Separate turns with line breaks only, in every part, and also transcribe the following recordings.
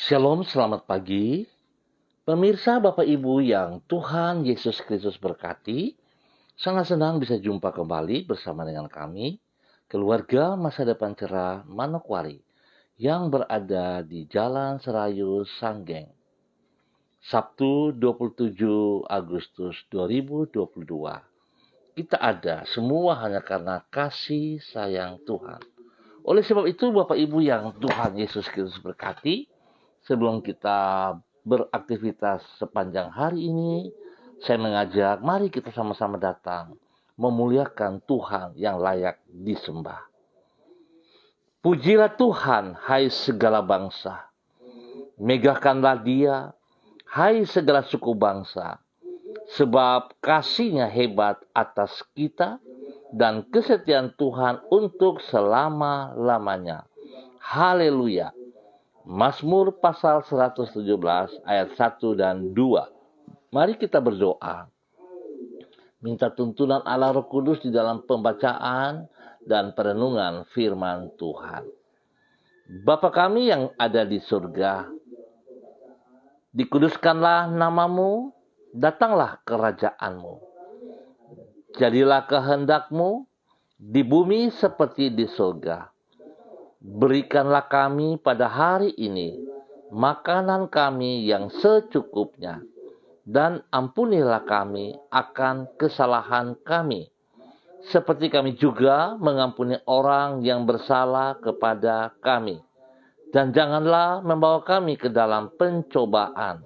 Shalom, selamat pagi. Pemirsa Bapak Ibu yang Tuhan Yesus Kristus berkati, sangat senang bisa jumpa kembali bersama dengan kami, keluarga Masa Depan Cerah Manokwari, yang berada di Jalan Serayu Sanggeng. Sabtu 27 Agustus 2022. Kita ada semua hanya karena kasih sayang Tuhan. Oleh sebab itu Bapak Ibu yang Tuhan Yesus Kristus berkati, sebelum kita beraktivitas sepanjang hari ini, saya mengajak mari kita sama-sama datang memuliakan Tuhan yang layak disembah. Pujilah Tuhan, hai segala bangsa. Megahkanlah Dia, hai segala suku bangsa. Sebab kasih-Nya hebat atas kita dan kesetiaan Tuhan untuk selama-lamanya. Haleluya. Mazmur pasal 117 ayat 1 dan 2. Mari kita berdoa. Minta tuntunan Allah Roh Kudus di dalam pembacaan dan perenungan firman Tuhan. Bapa kami yang ada di surga, dikuduskanlah namamu, datanglah kerajaan-Mu. Jadilah kehendak-Mu di bumi seperti di surga. Berikanlah kami pada hari ini makanan kami yang secukupnya, dan ampunilah kami akan kesalahan kami, seperti kami juga mengampuni orang yang bersalah kepada kami. Dan janganlah membawa kami ke dalam pencobaan,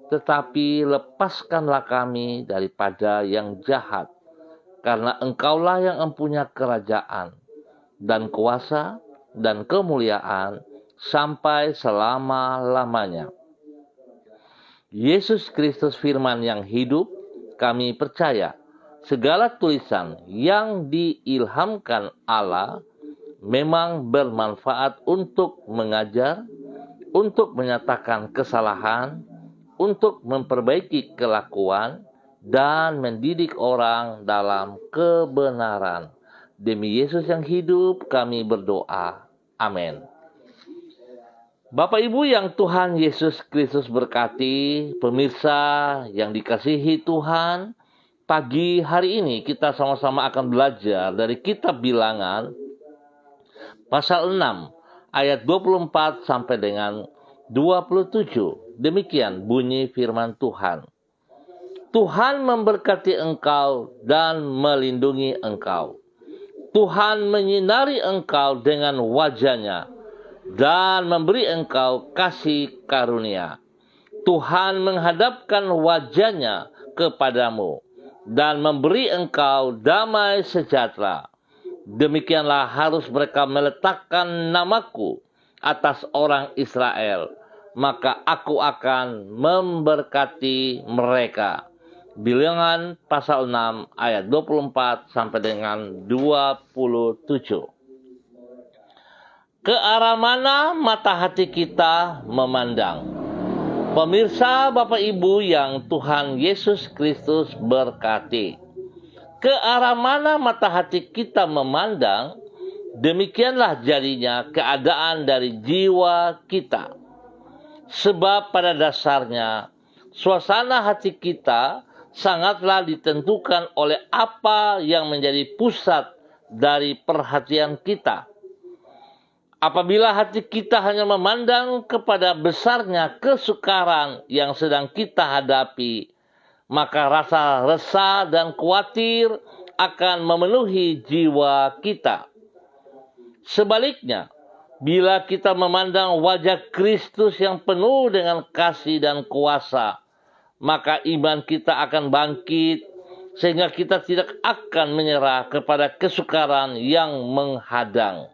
tetapi lepaskanlah kami daripada yang jahat, karena Engkaulah yang mempunyai kerajaan dan kuasa dan kemuliaan sampai selama-lamanya. Yesus Kristus firman yang hidup, kami percaya segala tulisan yang diilhamkan Allah memang bermanfaat untuk mengajar, untuk menyatakan kesalahan, untuk memperbaiki kelakuan, dan mendidik orang dalam kebenaran. Demi Yesus yang hidup, kami berdoa. Amin. Bapak Ibu yang Tuhan Yesus Kristus berkati, pemirsa yang dikasihi Tuhan, pagi hari ini kita sama-sama akan belajar dari kitab Bilangan, pasal 6, ayat 24 sampai dengan 27. Demikian bunyi firman Tuhan. Tuhan memberkati engkau dan melindungi engkau. Tuhan menyinari engkau dengan wajah-Nya dan memberi engkau kasih karunia. Tuhan menghadapkan wajah-Nya kepadamu dan memberi engkau damai sejahtera. Demikianlah harus mereka meletakkan namaku atas orang Israel, maka aku akan memberkati mereka. Bilangan pasal 6 ayat 24 sampai dengan 27. Ke arah mana mata hati kita memandang? Pemirsa Bapak Ibu yang Tuhan Yesus Kristus berkati. Ke arah mana mata hati kita memandang, demikianlah jadinya keadaan dari jiwa kita. Sebab pada dasarnya suasana hati kita sangatlah ditentukan oleh apa yang menjadi pusat dari perhatian kita. Apabila hati kita hanya memandang kepada besarnya kesukaran yang sedang kita hadapi, maka rasa resah dan khawatir akan memenuhi jiwa kita. Sebaliknya, bila kita memandang wajah Kristus yang penuh dengan kasih dan kuasa, maka iman kita akan bangkit, sehingga kita tidak akan menyerah kepada kesukaran yang menghadang.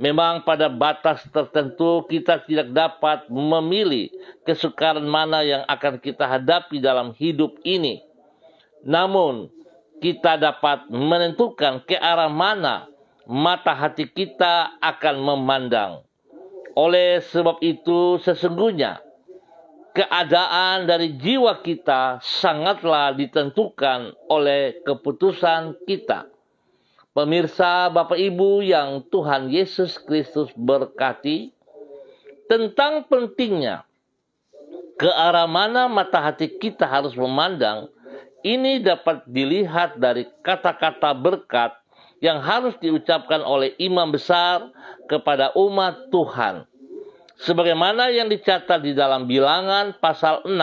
Memang pada batas tertentu kita tidak dapat memilih kesukaran mana yang akan kita hadapi dalam hidup ini. Namun, kita dapat menentukan ke arah mana mata hati kita akan memandang. Oleh sebab itu, sesungguhnya keadaan dari jiwa kita sangatlah ditentukan oleh keputusan kita. Pemirsa Bapak Ibu yang Tuhan Yesus Kristus berkati, Tentang pentingnya ke arah mana mata hati kita harus memandang, ini dapat dilihat dari kata-kata berkat yang harus diucapkan oleh imam besar kepada umat Tuhan. Sebagaimana yang dicatat di dalam Bilangan pasal 6.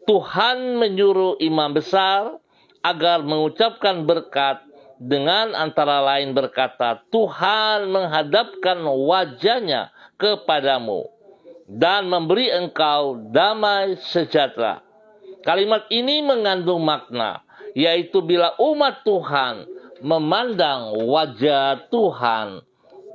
Tuhan menyuruh imam besar agar mengucapkan berkat dengan antara lain berkata, Tuhan menghadapkan wajahnya kepadamu dan memberi engkau damai sejahtera. Kalimat ini mengandung makna, yaitu bila umat Tuhan memandang wajah Tuhan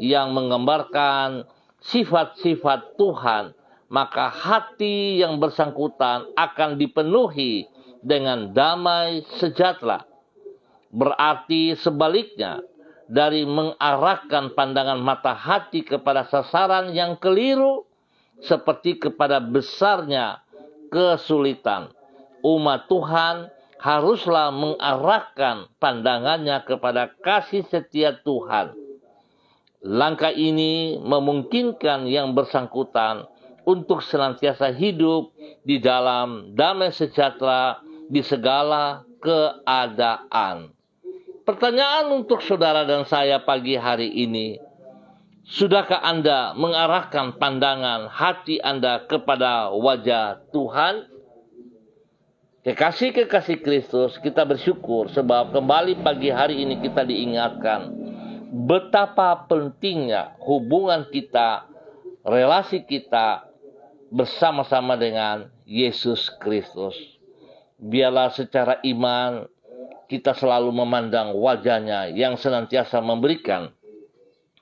yang menggambarkan sifat-sifat Tuhan, maka hati yang bersangkutan akan dipenuhi dengan damai sejahtera. Berarti sebaliknya, dari mengarahkan pandangan mata hati kepada sasaran yang keliru, seperti kepada besarnya kesulitan, umat Tuhan haruslah mengarahkan pandangannya kepada kasih setia Tuhan. Langkah ini memungkinkan yang bersangkutan untuk senantiasa hidup di dalam damai sejahtera di segala keadaan. Pertanyaan untuk saudara dan saya pagi hari ini, sudahkah Anda mengarahkan pandangan hati Anda kepada wajah Tuhan? Kekasih-kekasih Kristus, kita bersyukur sebab kembali pagi hari ini kita diingatkan betapa pentingnya hubungan kita, relasi kita bersama-sama dengan Yesus Kristus. Biarlah secara iman kita selalu memandang wajahnya yang senantiasa memberikan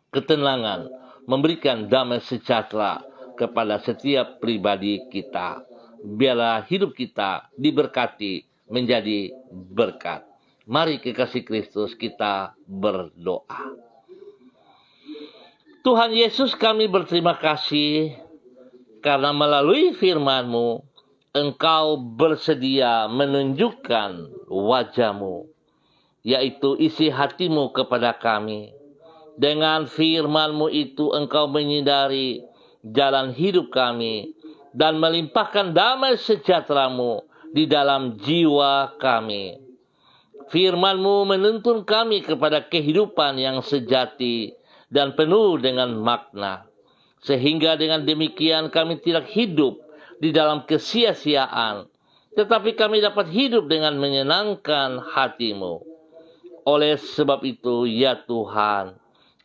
ketenangan, memberikan damai sejahtera kepada setiap pribadi kita. Biarlah hidup kita diberkati menjadi berkat. Mari kekasih Kristus kita berdoa. Tuhan Yesus, kami berterima kasih karena melalui firman-Mu Engkau bersedia menunjukkan wajah-Mu, yaitu isi hati-Mu kepada kami. Dengan firman-Mu itu Engkau menyinari jalan hidup kami dan melimpahkan damai sejahtera-Mu di dalam jiwa kami. Firman-Mu menuntun kami kepada kehidupan yang sejati dan penuh dengan makna. Sehingga dengan demikian kami tidak hidup di dalam kesia-siaan, tetapi kami dapat hidup dengan menyenangkan hati-Mu. Oleh sebab itu, ya Tuhan,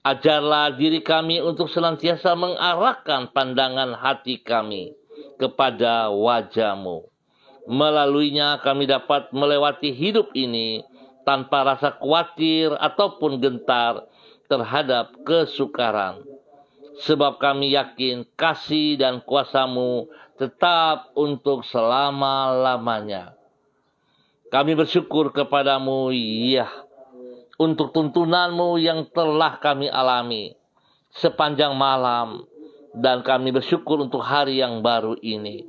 ajarlah diri kami untuk senantiasa mengarahkan pandangan hati kami kepada wajah-Mu. Melaluinya kami dapat melewati hidup ini tanpa rasa khawatir ataupun gentar terhadap kesukaran. Sebab kami yakin kasih dan kuasa-Mu tetap untuk selama-lamanya. Kami bersyukur kepadamu, ya, untuk tuntunan-Mu yang telah kami alami sepanjang malam, dan kami bersyukur untuk hari yang baru ini.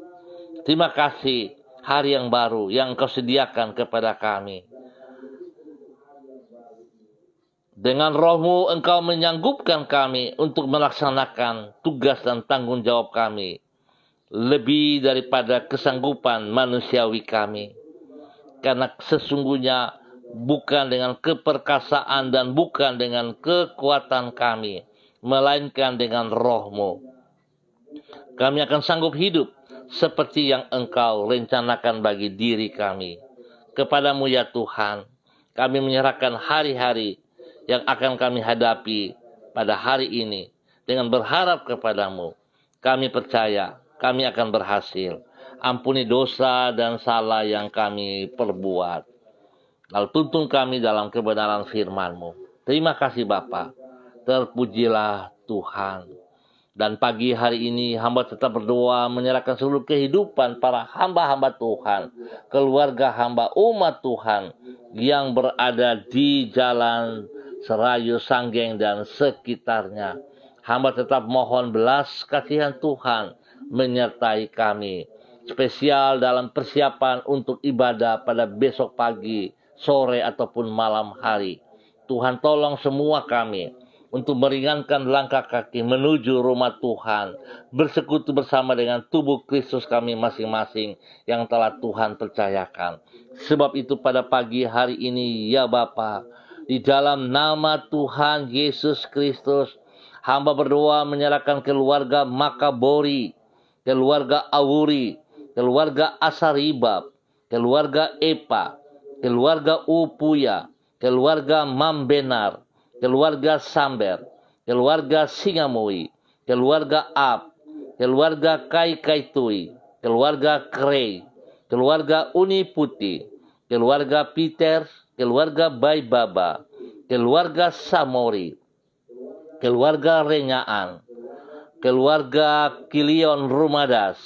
Terima kasih hari yang baru yang Engkau sediakan kepada kami. Dengan Roh-Mu Engkau menyanggupkan kami untuk melaksanakan tugas dan tanggung jawab kami, lebih daripada kesanggupan manusiawi kami. Karena sesungguhnya bukan dengan keperkasaan dan bukan dengan kekuatan kami, melainkan dengan Roh-Mu. Kami akan sanggup hidup seperti yang Engkau rencanakan bagi diri kami. Kepadamu ya Tuhan, kami menyerahkan hari-hari yang akan kami hadapi pada hari ini dengan berharap kepadamu. Kami percaya kami akan berhasil. Ampuni dosa dan salah yang kami perbuat. Lalu tuntun kami dalam kebenaran firman-Mu. Terima kasih Bapa. Terpujilah Tuhan. Dan pagi hari ini hamba tetap berdoa menyerahkan seluruh kehidupan para hamba-hamba Tuhan, keluarga hamba umat Tuhan yang berada di Jalan Serayu, Sanggeng dan sekitarnya. Hamba tetap mohon belas kasihan Tuhan menyertai kami, spesial dalam persiapan untuk ibadah pada besok pagi, sore ataupun malam hari. Tuhan tolong semua kami untuk meringankan langkah kaki menuju rumah Tuhan, bersekutu bersama dengan tubuh Kristus kami masing-masing yang telah Tuhan percayakan. Sebab itu pada pagi hari ini ya Bapa, di dalam nama Tuhan Yesus Kristus, hamba berdoa menyerahkan keluarga Makabori, keluarga Awuri, keluarga Asaribab, keluarga Epa, keluarga Upuya, keluarga Mambenar, keluarga Samber, keluarga Singamui, keluarga Ab, keluarga Kai Kaitui, keluarga Krei, keluarga Uni Putih, keluarga Peter, keluarga Baibaba, keluarga Samori, keluarga Renyaan, keluarga Kilion Rumadas,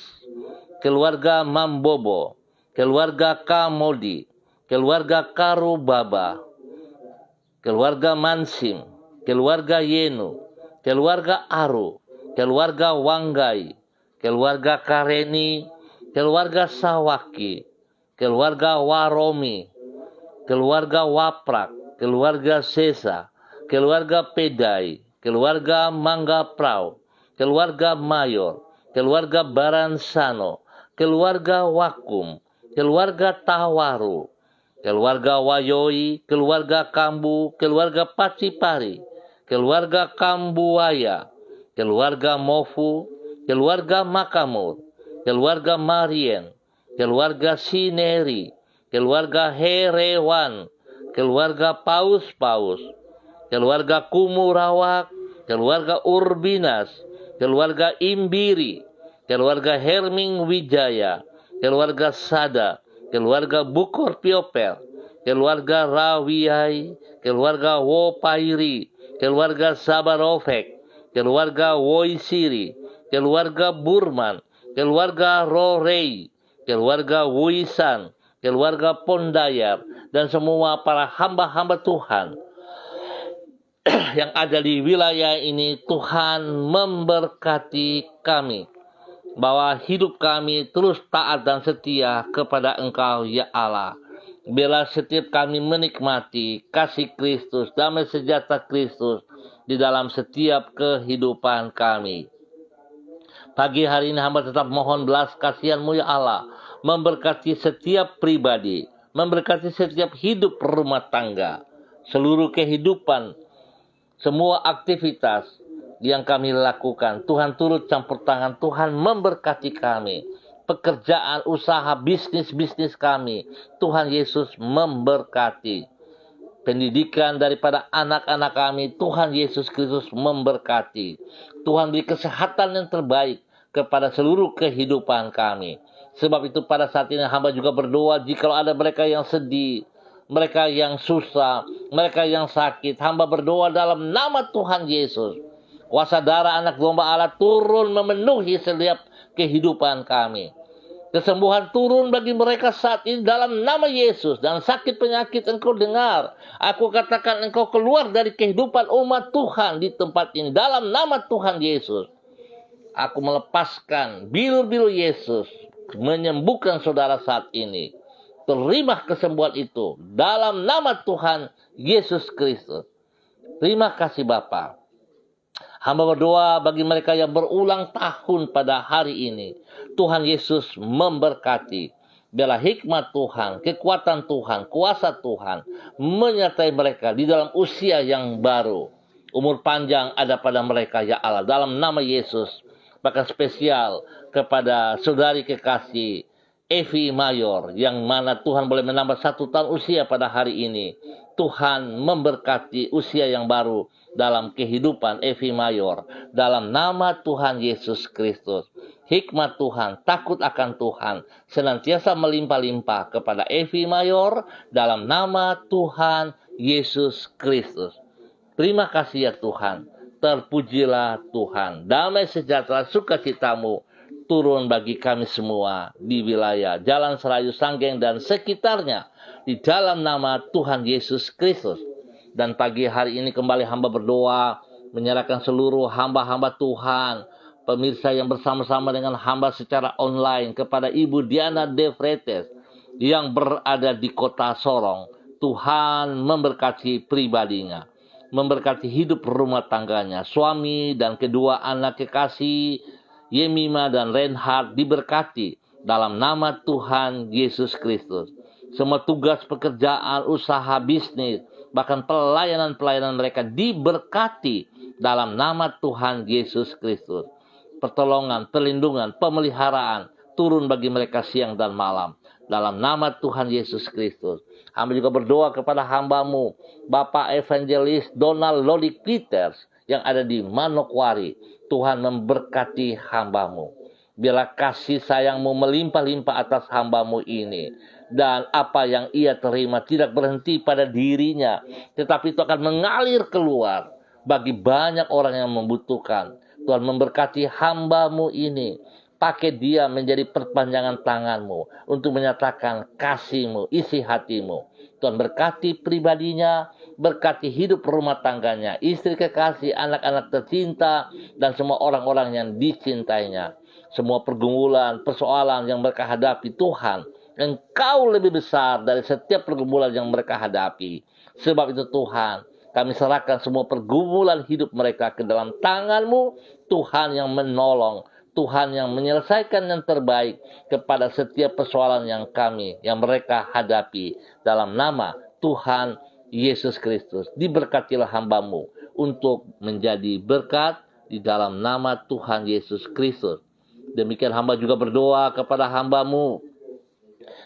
keluarga Mambobo, keluarga Kamodi, keluarga Karubaba, keluarga Mansim, keluarga Yenu, keluarga Aru, keluarga Wanggai, keluarga Kareni, keluarga Sawaki, keluarga Waromi, keluarga Waprak, keluarga Sesa, keluarga Pedai, keluarga Mangga Prau, keluarga Mayor, keluarga Baransano, keluarga Wakum, keluarga Tawaru, keluarga Wayoi, keluarga Kambu, keluarga Pacipari, keluarga Kambuaya, keluarga Mofu, keluarga Makamur, keluarga Marien, keluarga Sineri, keluarga Herewan, keluarga Paus-Paus, keluarga Kumurawak, keluarga Urbinas, keluarga Imbiri, keluarga Herming Wijaya, keluarga Sada, keluarga Bukor Piopel, keluarga Rawiyai, keluarga Wopairi, keluarga Sabarofek, keluarga Woisiri, keluarga Burman, keluarga Rorei, keluarga Wisan, keluarga Pondayar, dan semua para hamba-hamba Tuhan yang ada di wilayah ini. Tuhan memberkati kami, bahwa hidup kami terus taat dan setia kepada Engkau ya Allah. Biarlah setiap kami menikmati kasih Kristus, damai sejahtera Kristus di dalam setiap kehidupan kami. Pagi hari ini hamba tetap mohon belas kasihan-Mu ya Allah, memberkati setiap pribadi, memberkati setiap hidup rumah tangga, seluruh kehidupan, semua aktivitas yang kami lakukan. Tuhan turut campur tangan, Tuhan memberkati kami. Pekerjaan, usaha, bisnis kami, Tuhan Yesus memberkati. Pendidikan daripada anak-anak kami, Tuhan Yesus Kristus memberkati. Tuhan beri kesehatan yang terbaik kepada seluruh kehidupan kami. Sebab itu pada saat ini hamba juga berdoa, jika ada mereka yang sedih, mereka yang susah, mereka yang sakit, hamba berdoa dalam nama Tuhan Yesus. Kuasa darah anak domba Allah turun memenuhi setiap kehidupan kami. Kesembuhan turun bagi mereka saat ini dalam nama Yesus. Dan sakit penyakit engkau dengar. Aku katakan engkau keluar dari kehidupan umat Tuhan di tempat ini. Dalam nama Tuhan Yesus. Aku melepaskan biru-biru Yesus menyembuhkan saudara saat ini. Terima kesembuhan itu dalam nama Tuhan Yesus Kristus. Terima kasih Bapa. Hamba berdoa bagi mereka yang berulang tahun pada hari ini. Tuhan Yesus memberkati. Biarlah hikmat Tuhan, kekuatan Tuhan, kuasa Tuhan menyertai mereka di dalam usia yang baru. Umur panjang ada pada mereka ya Allah. Dalam nama Yesus. Bahkan spesial kepada saudari kekasih Evi Mayor, yang mana Tuhan boleh menambah 1 tahun usia pada hari ini. Tuhan memberkati usia yang baru dalam kehidupan Evi Mayor. Dalam nama Tuhan Yesus Kristus. Hikmat Tuhan, takut akan Tuhan, senantiasa melimpah-limpah kepada Evi Mayor. Dalam nama Tuhan Yesus Kristus. Terima kasih ya Tuhan. Terpujilah Tuhan. Damai sejahtera sukacitamu turun bagi kami semua di wilayah Jalan Serayu Sanggeng dan sekitarnya. Di dalam nama Tuhan Yesus Kristus. Dan pagi hari ini kembali hamba berdoa, menyerahkan seluruh hamba-hamba Tuhan, pemirsa yang bersama-sama dengan hamba secara online, kepada Ibu Diana De Vretes yang berada di kota Sorong. Tuhan memberkati pribadinya. memberkati hidup rumah tangganya. Suami dan kedua anak kekasih Yemima dan Reinhard diberkati dalam nama Tuhan Yesus Kristus. Semua tugas pekerjaan, usaha, bisnis, bahkan pelayanan-pelayanan mereka diberkati dalam nama Tuhan Yesus Kristus. Pertolongan, perlindungan, pemeliharaan turun bagi mereka siang dan malam dalam nama Tuhan Yesus Kristus. Hamba juga berdoa kepada hamba-Mu, Bapak Evangelis Donald Lodik Peters yang ada di Manokwari. Tuhan memberkati hamba-Mu. Biarlah kasih sayang-Mu melimpah-limpah atas hamba-Mu ini. Dan apa yang ia terima tidak berhenti pada dirinya, tetapi itu akan mengalir keluar bagi banyak orang yang membutuhkan. Tuhan memberkati hamba-Mu ini. Pakai dia menjadi perpanjangan tangan-Mu untuk menyatakan kasih-Mu, isi hati-Mu. Tuhan berkati pribadinya, berkati hidup rumah tangganya, istri kekasih, anak-anak tercinta, dan semua orang-orang yang dicintainya. Semua pergumulan, persoalan yang mereka hadapi, Tuhan, Engkau lebih besar dari setiap pergumulan yang mereka hadapi. Sebab itu Tuhan, kami serahkan semua pergumulan hidup mereka ke dalam tangan-Mu, Tuhan yang menolong, Tuhan yang menyelesaikan yang terbaik kepada setiap persoalan yang mereka hadapi. Dalam nama Tuhan Yesus Kristus, diberkatilah hamba-Mu untuk menjadi berkat di dalam nama Tuhan Yesus Kristus. Demikian hamba juga berdoa kepada hamba-Mu,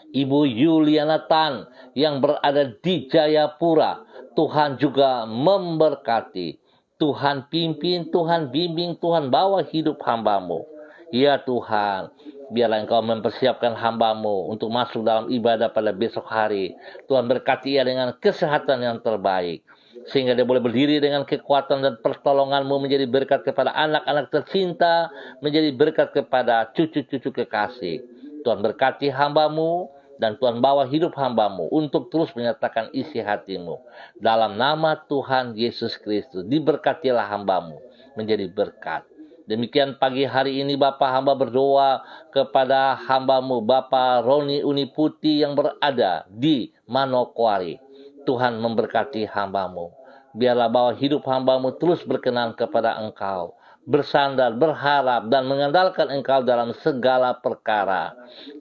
Ibu Yuliana Tan yang berada di Jayapura. Tuhan juga memberkati. Tuhan pimpin, Tuhan bimbing, Tuhan bawa hidup hamba-Mu. Ya Tuhan, biarlah Engkau mempersiapkan hamba-Mu untuk masuk dalam ibadah pada besok hari. Tuhan berkati ia dengan kesehatan yang terbaik, sehingga dia boleh berdiri dengan kekuatan dan pertolongan-Mu, menjadi berkat kepada anak-anak tercinta, menjadi berkat kepada cucu-cucu kekasih. Tuhan berkati hamba-Mu, dan Tuhan bawa hidup hamba-Mu untuk terus menyatakan isi hati-Mu. Dalam nama Tuhan Yesus Kristus, diberkatilah hamba-Mu menjadi berkat. Demikian pagi hari ini Bapak, hamba berdoa kepada hamba-Mu, Bapak Roni Uniputi yang berada di Manokwari. Tuhan memberkati hamba-Mu. Biarlah bahwa hidup hamba-Mu terus berkenan kepada Engkau, bersandar, berharap, dan mengandalkan Engkau dalam segala perkara.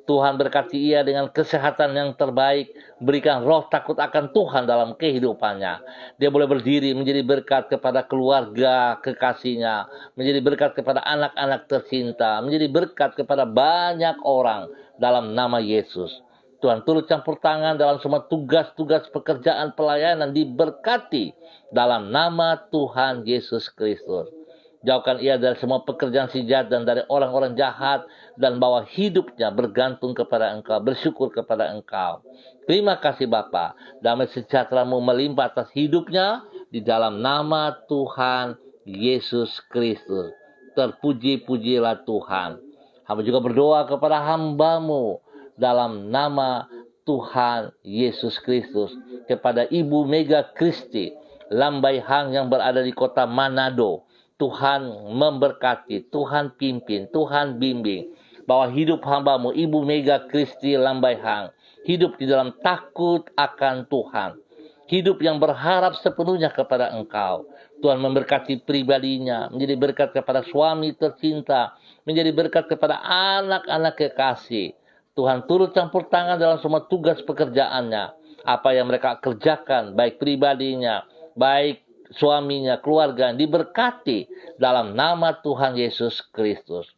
Tuhan berkati ia dengan kesehatan yang terbaik, berikan roh takut akan Tuhan dalam kehidupannya. Dia boleh berdiri menjadi berkat kepada keluarga kekasihnya, menjadi berkat kepada anak-anak tercinta, menjadi berkat kepada banyak orang dalam nama Yesus. Tuhan turut campur tangan dalam semua tugas-tugas pekerjaan pelayanan, diberkati dalam nama Tuhan Yesus Kristus. Jauhkan ia dari semua pekerjaan si jahat dan dari orang-orang jahat, dan bawa hidupnya bergantung kepada Engkau, bersyukur kepada Engkau. Terima kasih Bapa, damai sejahtera-Mu melimpah atas hidupnya di dalam nama Tuhan Yesus Kristus. Terpuji-pujilah Tuhan. Hamba juga berdoa kepada hamba-Mu dalam nama Tuhan Yesus Kristus, kepada Ibu Mega Kristi Lambai Hang yang berada di kota Manado. Tuhan memberkati, Tuhan pimpin, Tuhan bimbing, bahwa hidup hamba-Mu Ibu Mega Kristi Lambai Hang hidup di dalam takut akan Tuhan, hidup yang berharap sepenuhnya kepada Engkau. Tuhan memberkati pribadinya, menjadi berkat kepada suami tercinta, menjadi berkat kepada anak-anak kekasih. Tuhan turut campur tangan dalam semua tugas pekerjaannya, apa yang mereka kerjakan, baik pribadinya, baik suaminya, keluarga, diberkati dalam nama Tuhan Yesus Kristus.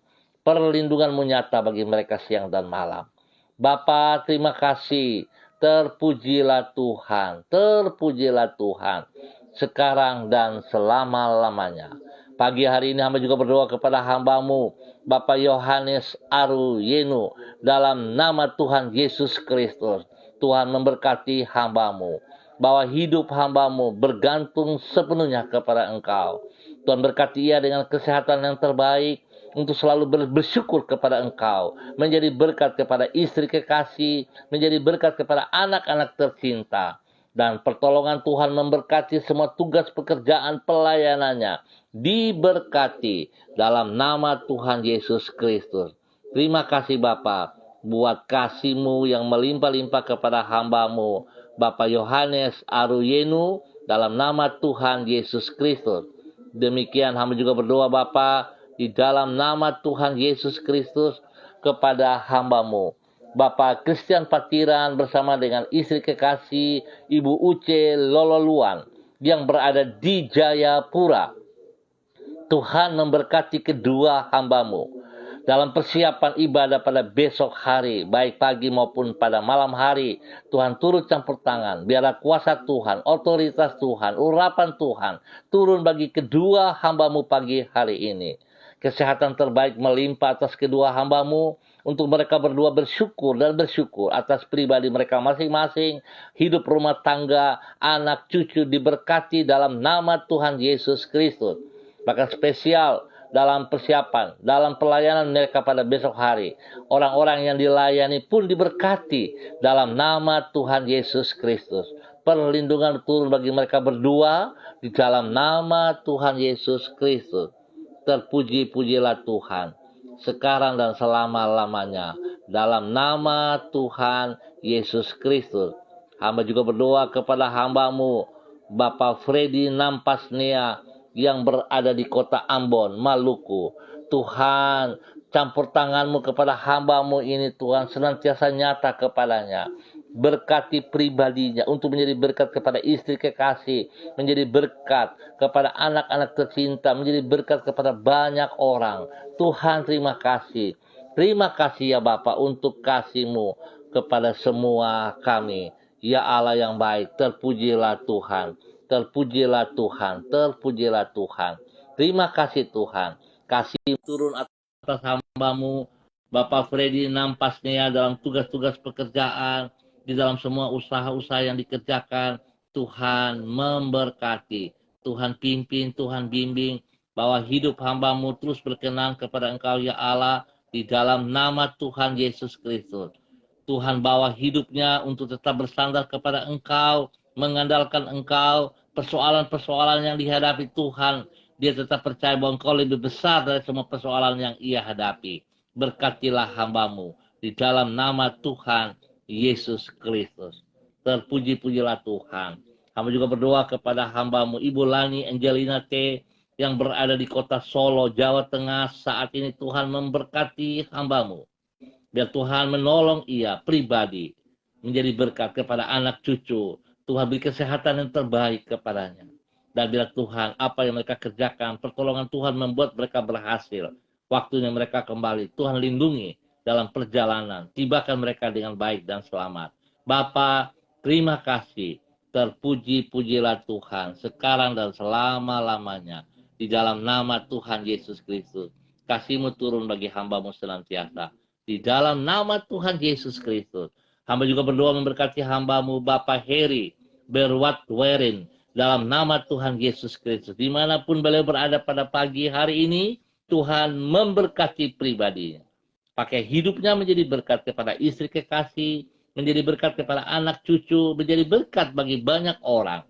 Perlindungan-Mu nyata bagi mereka siang dan malam. Bapa, terima kasih. Terpujilah Tuhan, terpujilah Tuhan, sekarang dan selama-lamanya. Pagi hari ini hamba juga berdoa kepada hamba-Mu, Bapak Yohanes Aru Yenu, dalam nama Tuhan Yesus Kristus. Tuhan memberkati hamba-Mu, bahwa hidup hamba-Mu bergantung sepenuhnya kepada Engkau. Tuhan berkati ia dengan kesehatan yang terbaik, untuk selalu bersyukur kepada Engkau, menjadi berkat kepada istri kekasih, menjadi berkat kepada anak-anak tercinta. Dan pertolongan Tuhan memberkati semua tugas pekerjaan pelayanannya, diberkati dalam nama Tuhan Yesus Kristus. Terima kasih Bapa, buat kasih-Mu yang melimpah-limpah kepada hamba-Mu, Bapak Yohanes Aruyenu, dalam nama Tuhan Yesus Kristus. Demikian hamba juga berdoa Bapa, di dalam nama Tuhan Yesus Kristus kepada hamba-Mu, Bapak Christian Patiran bersama dengan istri kekasih Ibu Uce Lololuan yang berada di Jayapura. Tuhan memberkati kedua hamba-Mu dalam persiapan ibadah pada besok hari, baik pagi maupun pada malam hari. Tuhan turut campur tangan, biarlah kuasa Tuhan, otoritas Tuhan, urapan Tuhan turun bagi kedua hamba-Mu pagi hari ini. Kesehatan terbaik melimpah atas kedua hamba-Mu, untuk mereka berdua bersyukur atas pribadi mereka masing-masing, hidup rumah tangga, anak cucu diberkati dalam nama Tuhan Yesus Kristus. Bahkan spesial dalam persiapan, dalam pelayanan mereka pada besok hari, orang-orang yang dilayani pun diberkati dalam nama Tuhan Yesus Kristus. Perlindungan turun bagi mereka berdua di dalam nama Tuhan Yesus Kristus. Terpuji-pujilah Tuhan sekarang dan selama-lamanya dalam nama Tuhan Yesus Kristus. Hamba juga berdoa kepada hamba-Mu Bapak Freddy Nampasnea yang berada di kota Ambon, Maluku. Tuhan, campur tangan-Mu kepada hamba-Mu ini Tuhan, senantiasa nyata kepadanya. Berkati pribadinya untuk menjadi berkat kepada istri kekasih, menjadi berkat kepada anak-anak tercinta, menjadi berkat kepada banyak orang. Tuhan, terima kasih. Terima kasih ya Bapa untuk kasih-Mu kepada semua kami. Ya Allah yang baik, terpujilah Tuhan. Terpujilah Tuhan, terpujilah Tuhan. Terima kasih Tuhan. Kasih turun atas hamba-Mu Bapak Freddy Nampasnea dalam tugas-tugas pekerjaan, di dalam semua usaha-usaha yang dikerjakan. Tuhan memberkati, Tuhan pimpin, Tuhan bimbing, bahwa hidup hamba-Mu terus berkenan kepada Engkau ya Allah, di dalam nama Tuhan Yesus Kristus. Tuhan bawa hidupnya untuk tetap bersandar kepada Engkau, mengandalkan Engkau. Persoalan-persoalan yang dihadapi Tuhan, dia tetap percaya bahwa Engkau lebih besar dari semua persoalan yang ia hadapi. Berkatilah hamba-Mu di dalam nama Tuhan Yesus Kristus. Terpuji-pujilah Tuhan. Hamba juga berdoa kepada hamba-Mu Ibu Lani Angelina T yang berada di kota Solo, Jawa Tengah. Saat ini Tuhan memberkati hamba-Mu. Biar Tuhan menolong ia pribadi menjadi berkat kepada anak cucu. Tuhan beri kesehatan yang terbaik kepadanya. Dan bila Tuhan, apa yang mereka kerjakan, pertolongan Tuhan membuat mereka berhasil. Waktunya mereka kembali, Tuhan lindungi dalam perjalanan. Tibakan mereka dengan baik dan selamat. Bapa, terima kasih. Terpuji-pujilah Tuhan sekarang dan selama-lamanya. Di dalam nama Tuhan Yesus Kristus. Kasih-Mu turun bagi hamba-Mu senantiasa. Di dalam nama Tuhan Yesus Kristus. Hamba juga berdoa memberkati hamba-Mu Bapak Heri Berwatwerin dalam nama Tuhan Yesus Kristus. Dimanapun beliau berada pada pagi hari ini, Tuhan memberkati pribadinya. Pakai hidupnya menjadi berkat kepada istri kekasih, menjadi berkat kepada anak cucu, menjadi berkat bagi banyak orang.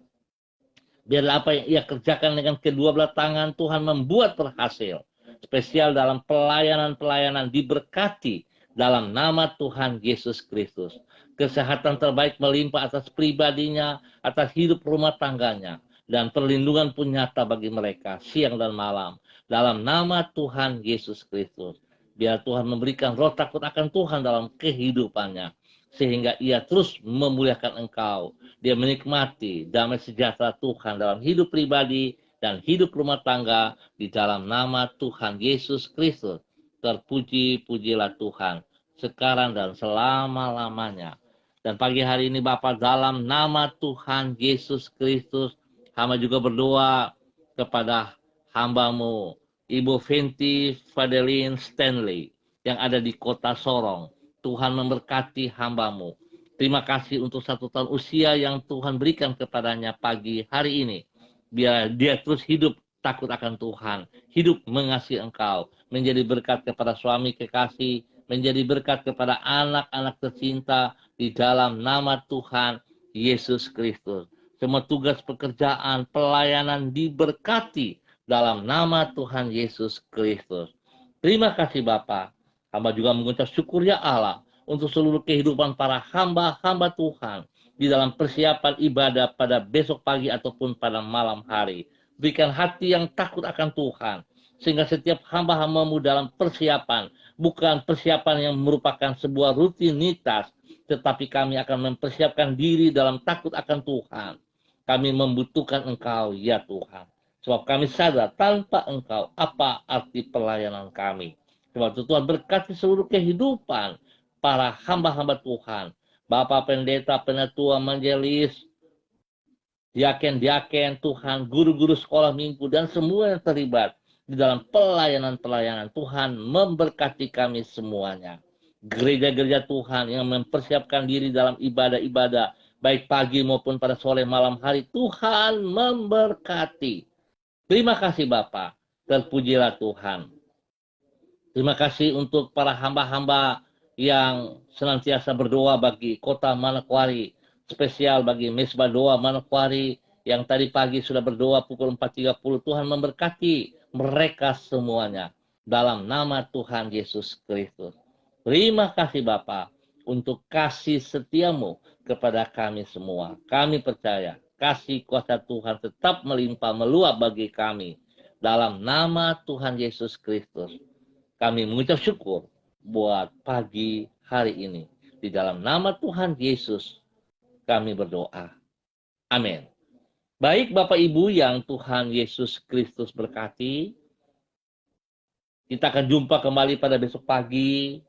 Biarlah apa yang ia kerjakan dengan kedua belah tangan, Tuhan membuat berhasil. Spesial dalam pelayanan-pelayanan diberkati dalam nama Tuhan Yesus Kristus. Kesehatan terbaik melimpah atas pribadinya, atas hidup rumah tangganya. Dan perlindungan pun nyata bagi mereka siang dan malam. Dalam nama Tuhan Yesus Kristus. Biar Tuhan memberikan roh takut akan Tuhan dalam kehidupannya. Sehingga ia terus memuliakan Engkau. Dia menikmati damai sejahtera Tuhan dalam hidup pribadi dan hidup rumah tangga. Di dalam nama Tuhan Yesus Kristus. Terpuji-pujilah Tuhan sekarang dan selama-lamanya. Dan pagi hari ini Bapak, dalam nama Tuhan Yesus Kristus, hamba juga berdoa kepada hamba-Mu Ibu Fenty Fadelin Stanley yang ada di kota Sorong. Tuhan memberkati hamba-Mu. Terima kasih untuk 1 tahun usia yang Tuhan berikan kepadanya pagi hari ini. Biar dia terus hidup takut akan Tuhan, hidup mengasihi Engkau, menjadi berkat kepada suami kekasih, menjadi berkat kepada anak-anak tercinta di dalam nama Tuhan Yesus Kristus. Semua tugas pekerjaan, pelayanan diberkati dalam nama Tuhan Yesus Kristus. Terima kasih Bapa. Hamba juga mengucap syukur ya Allah untuk seluruh kehidupan para hamba-hamba Tuhan di dalam persiapan ibadah pada besok pagi ataupun pada malam hari. Berikan hati yang takut akan Tuhan, sehingga setiap hamba-hambamu dalam persiapan, bukan persiapan yang merupakan sebuah rutinitas, tetapi kami akan mempersiapkan diri dalam takut akan Tuhan. Kami membutuhkan Engkau, ya Tuhan. Sebab kami sadar tanpa Engkau, apa arti pelayanan kami. Sebab itu Tuhan berkati seluruh kehidupan para hamba-hamba Tuhan. Bapak pendeta, penatua, majelis, diaken-diaken Tuhan, guru-guru sekolah minggu, dan semua yang terlibat di dalam pelayanan-pelayanan. Tuhan memberkati kami semuanya. Gereja-gereja Tuhan yang mempersiapkan diri dalam ibadah-ibadah, baik pagi maupun pada sore malam hari, Tuhan memberkati. Terima kasih Bapak, terpujilah Tuhan. Terima kasih untuk para hamba-hamba yang senantiasa berdoa bagi kota Manokwari, spesial bagi Mesbah Doa Manokwari yang tadi pagi sudah berdoa pukul 4.30. Tuhan memberkati mereka semuanya dalam nama Tuhan Yesus Kristus. Terima kasih Bapa untuk kasih setiamu kepada kami semua. Kami percaya kasih kuasa Tuhan tetap melimpah meluap bagi kami dalam nama Tuhan Yesus Kristus. Kami mengucap syukur buat pagi hari ini. Di dalam nama Tuhan Yesus kami berdoa. Amin. Baik Bapak Ibu yang Tuhan Yesus Kristus berkati. Kita akan jumpa kembali pada besok pagi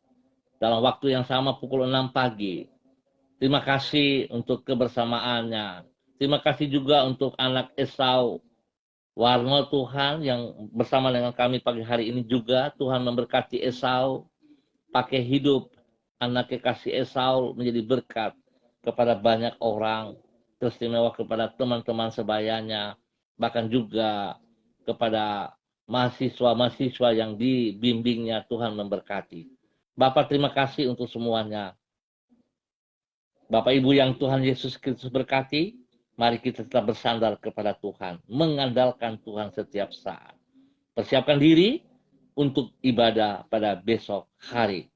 dalam waktu yang sama pukul 6 pagi. Terima kasih untuk kebersamaannya. Terima kasih juga untuk anak Esau Warno Tuhan yang bersama dengan kami pagi hari ini juga. Tuhan memberkati Esau, pakai hidup anak kekasih Esau menjadi berkat kepada banyak orang, teristimewa kepada teman-teman sebayanya, bahkan juga kepada mahasiswa-mahasiswa yang dibimbingnya. Tuhan memberkati. Bapak terima kasih untuk semuanya. Bapak Ibu yang Tuhan Yesus Kristus berkati, mari kita tetap bersandar kepada Tuhan, mengandalkan Tuhan setiap saat. Persiapkan diri untuk ibadah pada besok hari.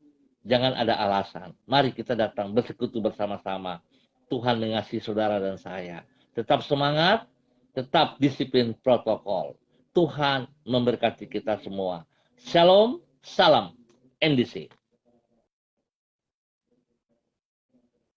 Jangan ada alasan. Mari kita datang bersekutu bersama-sama. Tuhan mengasihi saudara dan saya. Tetap semangat, tetap disiplin protokol. Tuhan memberkati kita semua. Shalom, salam, NDC.